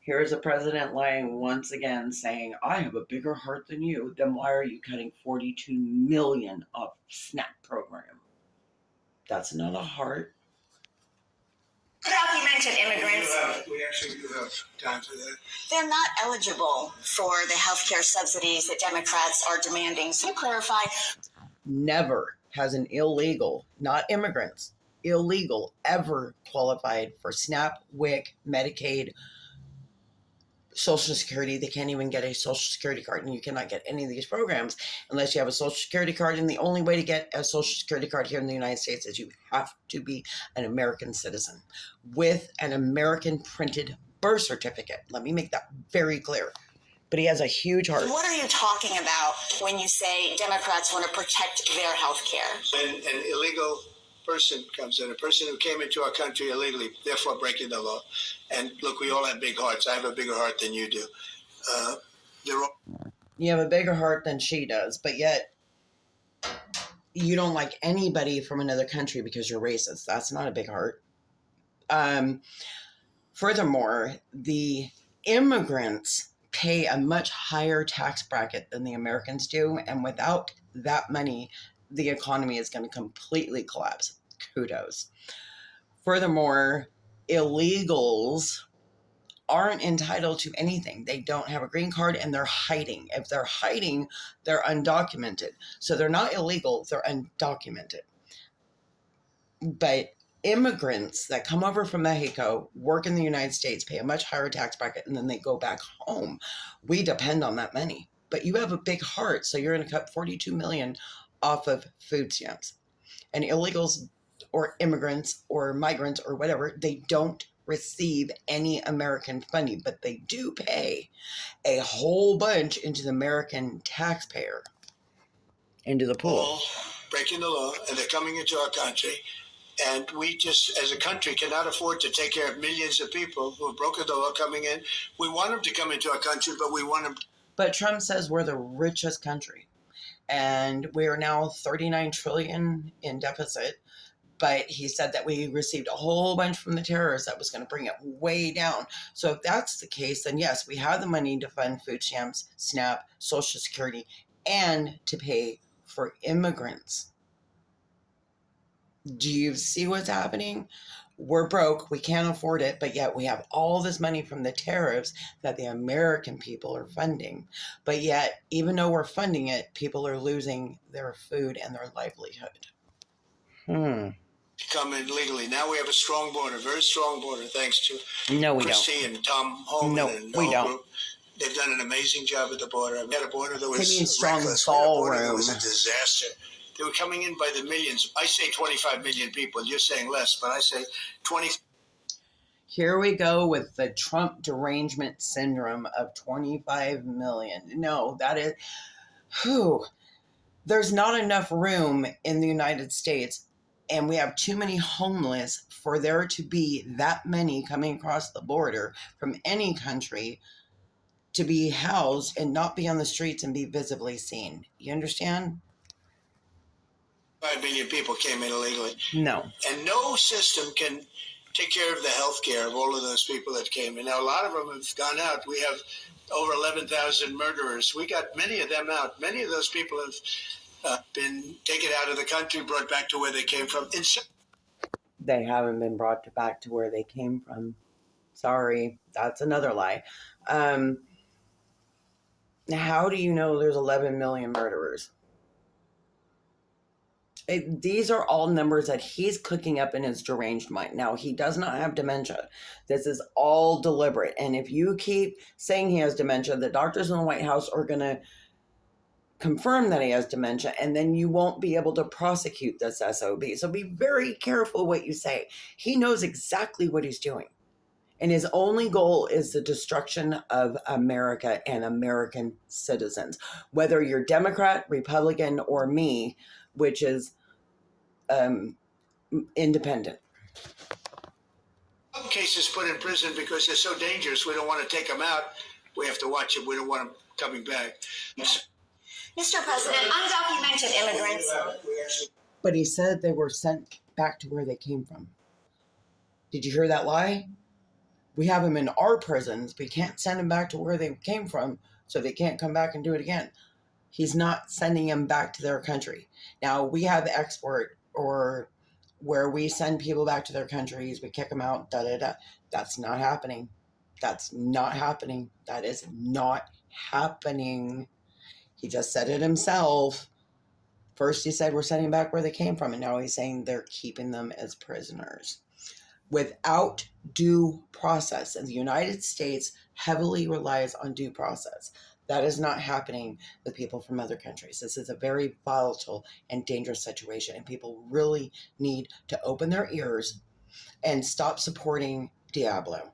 Here's a president lying once again saying, I have a bigger heart than you. Then why are you cutting 42 million off SNAP program? That's not a heart. Undocumented immigrants. We actually do have time for that. They're not eligible for the health care subsidies that Democrats are demanding. So clarify. Never has an illegal, not immigrants, illegal, ever qualified for SNAP, WIC, Medicaid, Social Security. They can't even get a Social Security card, and you cannot get any of these programs unless you have a Social Security card. And the only way to get a Social Security card here in the United States is you have to be an American citizen with an American printed birth certificate. Let me make that very clear. But he has a huge heart. What are you talking about when you say Democrats want to protect their health care? When an illegal person comes in, a person who came into our country illegally, therefore breaking the law. And look, we all have big hearts. I have a bigger heart than you do. You have a bigger heart than she does, but yet you don't like anybody from another country because you're racist. That's not a big heart. Furthermore, the immigrants pay a much higher tax bracket than the Americans do, and without that money, the economy is going to completely collapse. Kudos. Furthermore, illegals aren't entitled to anything. They don't have a green card, and they're hiding. If they're hiding, they're undocumented. So they're not illegal, they're undocumented. But immigrants that come over from Mexico, work in the United States, pay a much higher tax bracket, and then they go back home. We depend on that money. But you have a big heart, so you're going to cut $42 million off of food stamps. And illegals or immigrants or migrants or whatever, they don't receive any American funding, but they do pay a whole bunch into the American taxpayer, into the pool. Breaking the law, and they're coming into our country. And we just, as a country, cannot afford to take care of millions of people who have broken the law coming in. We want them to come into our country, but we want them to... But Trump says we're the richest country. And we are now 39 trillion in deficit. But he said that we received a whole bunch from the terrorists that was going to bring it way down. So if that's the case, then yes, we have the money to fund food stamps, SNAP, Social Security, and to pay for immigrants. Do you see what's happening? We're broke. We can't afford it, but yet we have all this money from the tariffs that the American people are funding. But yet, even though we're funding it, people are losing their food and their livelihood. Come in legally. Now we have a strong border, very strong border, thanks to No, we Christie don't. and Tom Homan. No, and we the whole don't. group. They've done an amazing job at the border. We had a border that was strong reckless. We had a border that ballroom. was a disaster. They were coming in by the millions. I say 25 million people. You're saying less, but I say 20. Here we go with the Trump derangement syndrome of 25 million. No, that is... There's not enough room in the United States, and we have too many homeless for there to be that many coming across the border from any country to be housed and not be on the streets and be visibly seen. You understand? 5 million people came in illegally. No. And no system can take care of the health care of all of those people that came in. Now, a lot of them have gone out. We have over 11,000 murderers. We got many of them out. Many of those people have been taken out of the country, brought back to where they came from. They haven't been brought back to where they came from. Sorry, that's another lie. How do you know there's 11 million murderers? These are all numbers that he's cooking up in his deranged mind. Now, he does not have dementia. This is all deliberate. And if you keep saying he has dementia, the doctors in the White House are going to confirm that he has dementia, and then you won't be able to prosecute this SOB. So be very careful what you say. He knows exactly what he's doing. And his only goal is the destruction of America and American citizens. Whether you're Democrat, Republican, or me, which is independent. Some cases put in prison because they're so dangerous. We don't want to take them out. We have to watch them. We don't want them coming back. Mr. President, undocumented immigrants. But he said they were sent back to where they came from. Did you hear that lie? We have them in our prisons. We can't send them back to where they came from, so they can't come back and do it again. He's not sending them back to their country. Now, we have export, or where we send people back to their countries, we kick them out, da da da. That's not happening. That's not happening. That is not happening. He just said it himself. First, he said we're sending back where they came from, and now he's saying they're keeping them as prisoners without due process. And the United States heavily relies on due process. That is not happening with people from other countries. This is a very volatile and dangerous situation, and people really need to open their ears and stop supporting Diablo.